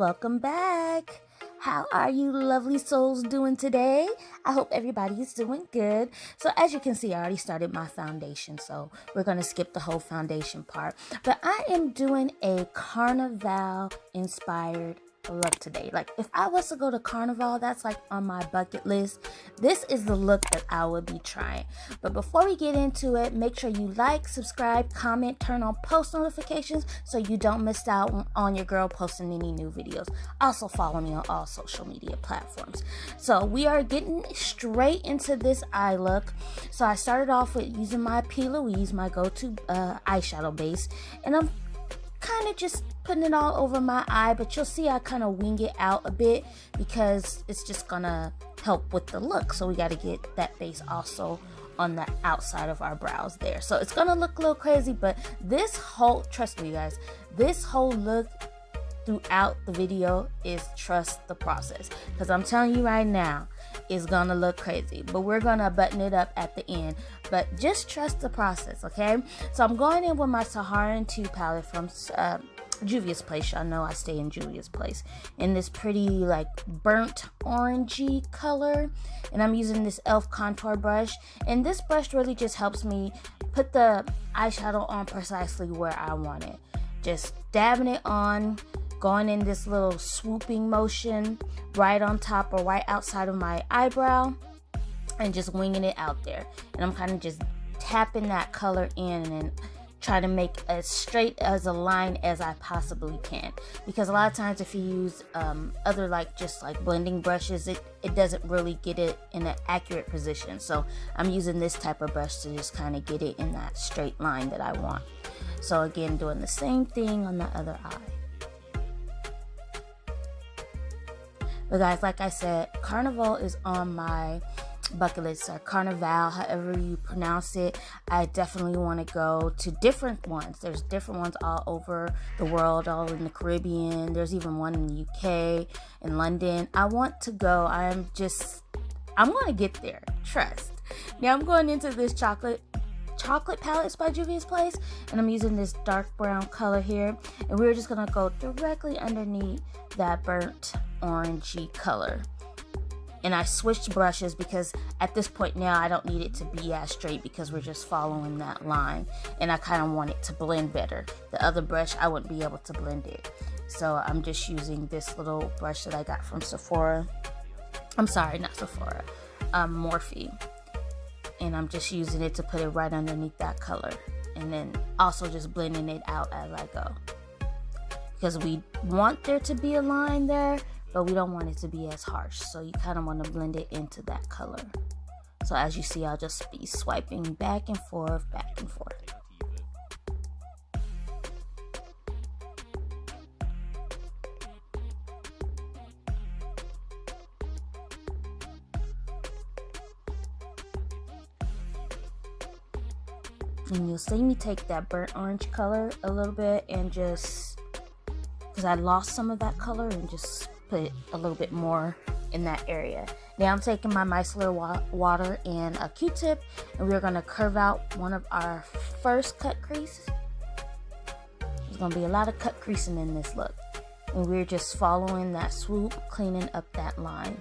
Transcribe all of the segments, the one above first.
welcome back. How are you lovely souls doing today? I hope everybody's doing good. So as you can see, I already started my foundation, so we're going to skip the whole foundation part. But I am doing a Carnival inspired look today. Like if I was to go to Carnival, that's like on my bucket list. This is the look that I would be trying. But before we get into it, make sure you like, subscribe, comment, turn on post notifications so you don't miss out on your girl posting any new videos. Also follow me on all social media platforms. So we are getting straight into this eye look. So I started off with using my P. Louise, my go-to eyeshadow base, and I'm kind of just putting it all over my eye, but you'll see I kind of wing it out a bit because it's just gonna help with the look. So we got to get that base also on the outside of our brows there. So it's gonna look a little crazy, but this whole, trust me guys, this whole look throughout the video is trust the process, because I'm telling you right now it's gonna look crazy, but we're gonna button it up at the end. But just trust the process, okay? So I'm going in with my Saharan 2 palette from Juvia's Place. Y'all know I stay in Juvia's Place, in this pretty like burnt orangey color, and I'm using this e.l.f. contour brush, and this brush really just helps me put the eyeshadow on precisely where I want it. Just dabbing it on, going in this little swooping motion right on top or right outside of my eyebrow, and just winging it out there. And I'm kind of just tapping that color in and try to make as straight as a line as I possibly can, because a lot of times if you use other like just like blending brushes, it doesn't really get it in an accurate position. So I'm using this type of brush to just kind of get it in that straight line that I want. So again, doing the same thing on the other eye. But guys, like I said, Carnival is on my bucket list, or Carnival, however you pronounce it. I definitely want to go to different ones. There's different ones all over the world, all in the Caribbean. There's even one in the UK, in London. I want to go. I'm going to get there. Trust. Now I'm going into this chocolate palettes by Juvia's Place, and I'm using this dark brown color here, and we're just going to go directly underneath that burnt orangey color. And I switched brushes because at this point now I don't need it to be as straight, because we're just following that line, and I kind of want it to blend better. The other brush, I wouldn't be able to blend it, so I'm just using this little brush that I got from Sephora. I'm sorry, not Sephora, Morphe. And I'm just using it to put it right underneath that color, and then also just blending it out as I go, because we want there to be a line there, but we don't want it to be as harsh. So you kind of want to blend it into that color. So as you see, I'll just be swiping back and forth, back and forth. And you'll see me take that burnt orange color a little bit, and just, because I lost some of that color, and just put a little bit more in that area. Now I'm taking my micellar water and a Q-tip, and we're going to curve out one of our first cut crease. There's going to be a lot of cut creasing in this look, and we're just following that swoop, cleaning up that line.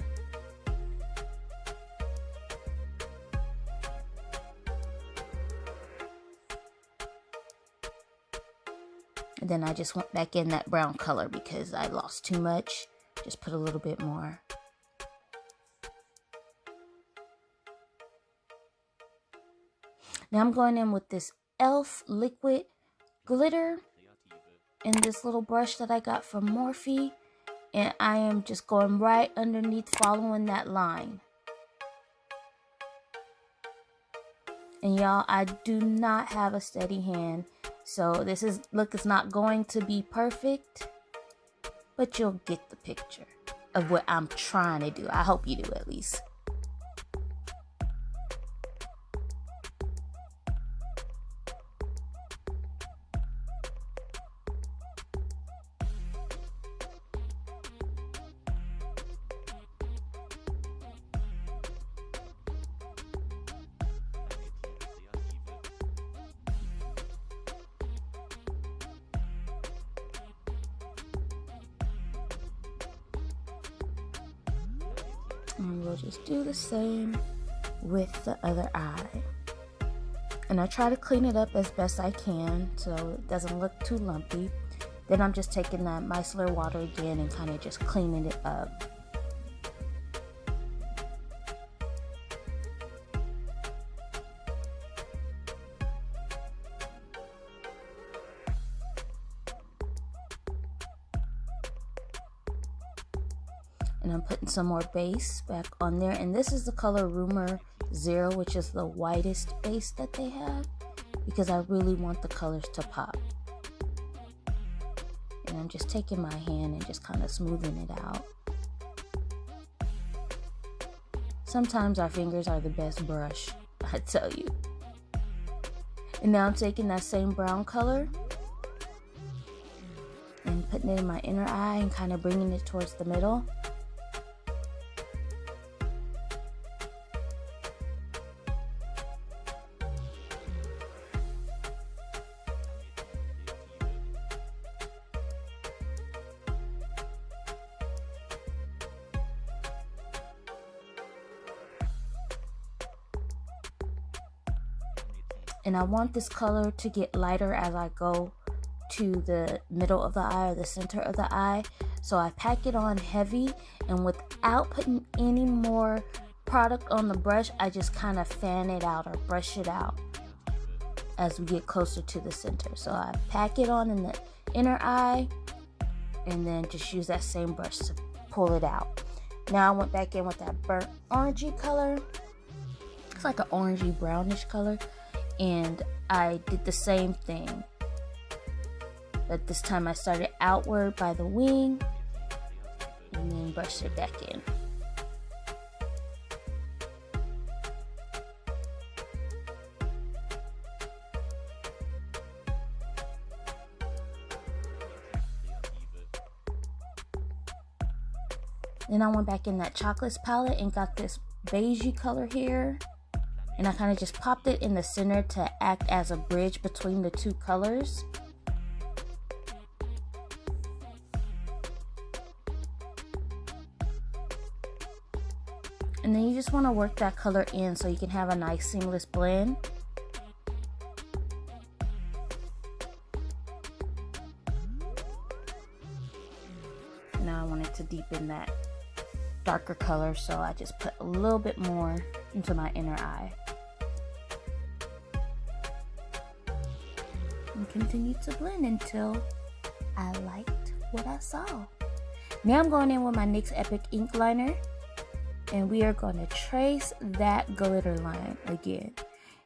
And then I just went back in that brown color because I lost too much. Just put a little bit more. Now I'm going in with this e.l.f. liquid glitter in this little brush that I got from Morphe. And I am just going right underneath, following that line. And y'all, I do not have a steady hand, so this look is not going to be perfect, but you'll get the picture of what I'm trying to do. I hope you do, at least. And we'll just do the same with the other eye. And I try to clean it up as best I can so it doesn't look too lumpy. Then I'm just taking that micellar water again and kind of just cleaning it up. And I'm putting some more base back on there. And this is the color Rumor 0, which is the whitest base that they have, because I really want the colors to pop. And I'm just taking my hand and just kind of smoothing it out. Sometimes our fingers are the best brush, I tell you. And now I'm taking that same brown color and putting it in my inner eye and kind of bringing it towards the middle. And I want this color to get lighter as I go to the middle of the eye or the center of the eye. So I pack it on heavy, and without putting any more product on the brush, I just kind of fan it out or brush it out as we get closer to the center. So I pack it on in the inner eye and then just use that same brush to pull it out. Now I went back in with that burnt orangey color. It's like an orangey brownish color. And I did the same thing, but this time I started outward by the wing and then brushed it back in. Then I went back in that chocolates palette and got this beigey color here. And I kind of just popped it in the center to act as a bridge between the two colors. And then you just want to work that color in so you can have a nice seamless blend. Now I wanted to deepen that darker color, so I just put a little bit more into my inner eye. And continue to blend until I liked what I saw. Now I'm going in with my NYX Epic ink liner, and we are going to trace that glitter line again.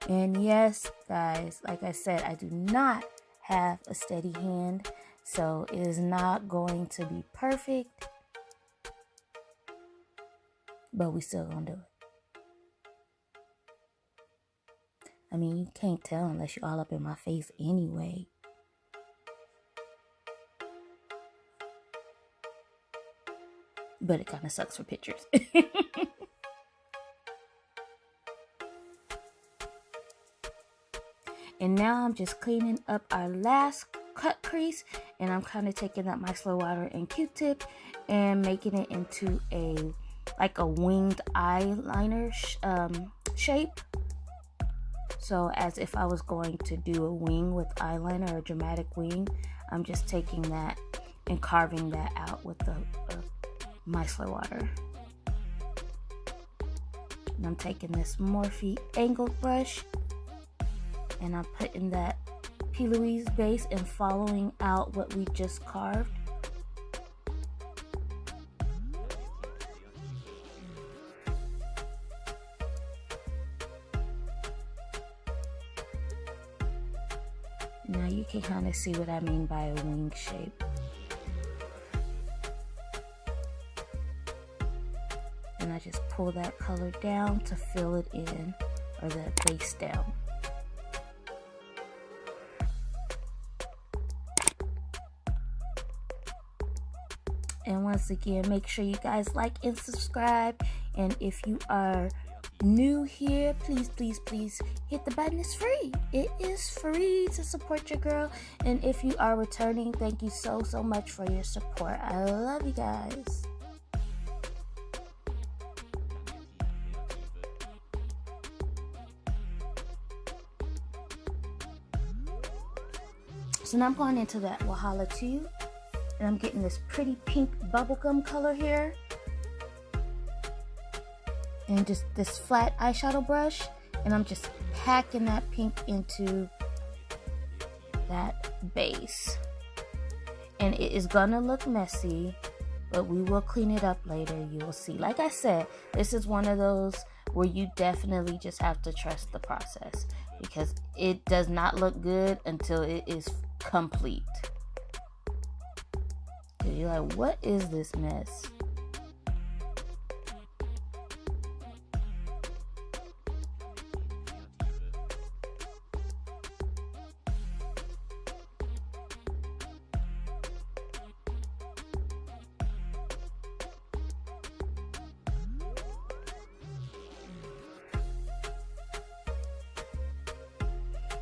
And yes, guys, like I said, I do not have a steady hand, so it is not going to be perfect, but we still gonna do it. I mean, you can't tell unless you're all up in my face anyway. But it kind of sucks for pictures. And now I'm just cleaning up our last cut crease, and I'm kind of taking that micellar water and Q-tip and making it into like a winged eyeliner shape. So as if I was going to do a wing with eyeliner or a dramatic wing, I'm just taking that and carving that out with the micellar water. And I'm taking this Morphe angled brush and I'm putting that P. Louise base and following out what we just carved. Now you can kind of see what I mean by a wing shape. And I just pull that color down to fill it in, or that base down. And once again, make sure you guys like and subscribe. And if you are new here, please hit the button. It's free. It is free to support your girl. And if you are returning, thank you so much for your support. I love you guys. So now I'm going into that Wahala 2, and I'm getting this pretty pink bubblegum color here. And just this flat eyeshadow brush, and I'm just packing that pink into that base. And it is gonna look messy, but we will clean it up later. You will see. Like I said, this is one of those where you definitely just have to trust the process, because it does not look good until it is complete. You're like, what is this mess?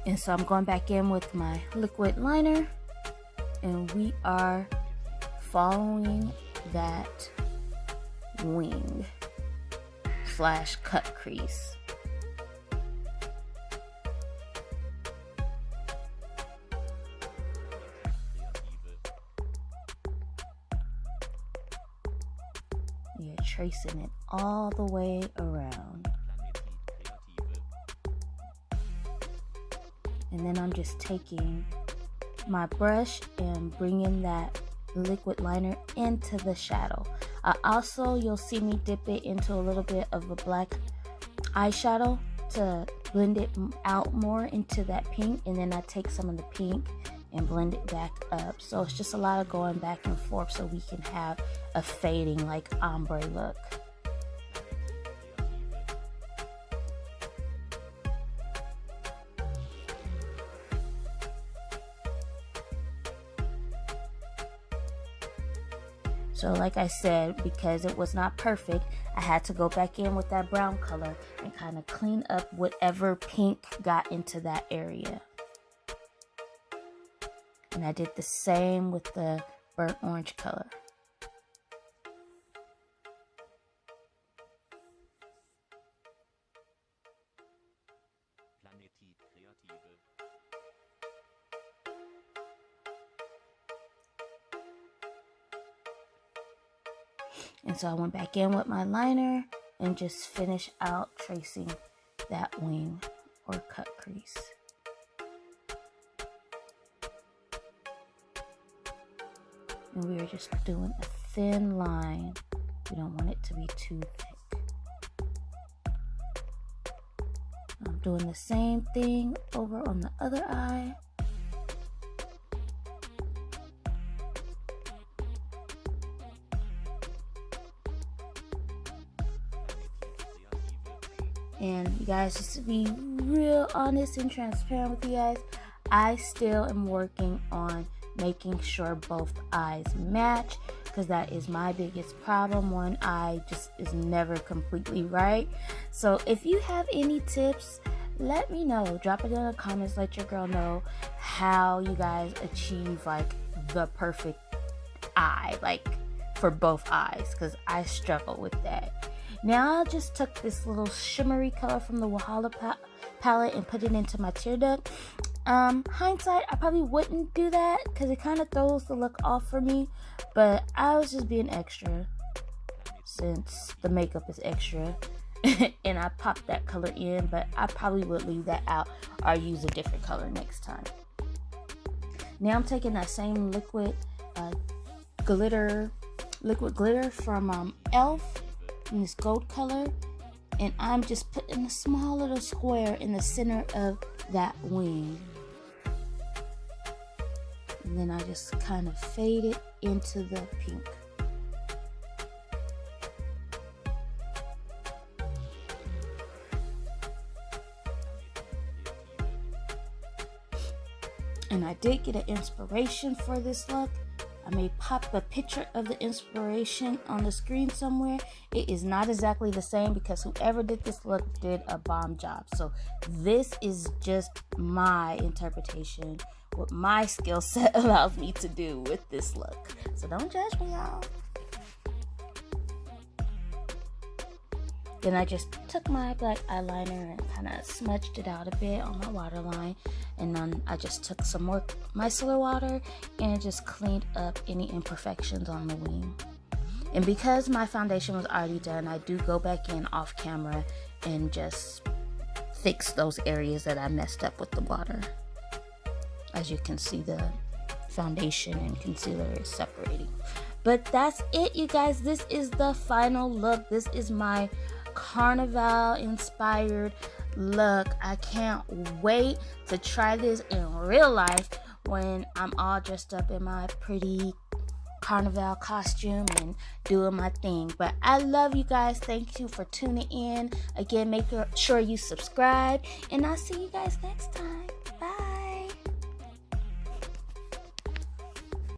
And so I'm going back in with my liquid liner, and we are following that wing / cut crease. You're tracing it all the way around. And then I'm just taking my brush and bringing that liquid liner into the shadow. Also, you'll see me dip it into a little bit of a black eyeshadow to blend it out more into that pink. And then I take some of the pink and blend it back up. So it's just a lot of going back and forth so we can have a fading like ombre look. So like I said, because it was not perfect, I had to go back in with that brown color and kind of clean up whatever pink got into that area. And I did the same with the burnt orange color. And so I went back in with my liner and just finished out tracing that wing or cut crease. And we are just doing a thin line. We don't want it to be too thick. I'm doing the same thing over on the other eye. And you guys, just to be real honest and transparent with you guys, I still am working on making sure both eyes match, because that is my biggest problem. One eye just is never completely right. So if you have any tips, let me know. Drop it in the comments. Let your girl know how you guys achieve like the perfect eye, like for both eyes, because I struggle with that. Now I just took this little shimmery color from the Wahala palette and put it into my tear duct. Hindsight, I probably wouldn't do that because it kind of throws the look off for me, but I was just being extra since the makeup is extra. And I popped that color in, but I probably would leave that out or use a different color next time. Now I'm taking that same liquid glitter from e.l.f. in this gold color, and I'm just putting a small little square in the center of that wing, and then I just kind of fade it into the pink. And I did get an inspiration for this look. I may pop a picture of the inspiration on the screen somewhere. It is not exactly the same because whoever did this look did a bomb job. So this is just my interpretation, what my skill set allows me to do with this look. So don't judge me, y'all. Then I just took my black eyeliner and kind of smudged it out a bit on my waterline. And then I just took some more micellar water and just cleaned up any imperfections on the wing. And because my foundation was already done, I do go back in off camera and just fix those areas that I messed up with the water. As you can see, the foundation and concealer is separating. But that's it, you guys. This is the final look. This is my Carnival inspired look. I can't wait to try this in real life when I'm all dressed up in my pretty Carnival costume and doing my thing. But I love you guys. Thank you for tuning in. Again, make sure you subscribe, and I'll see you guys next time.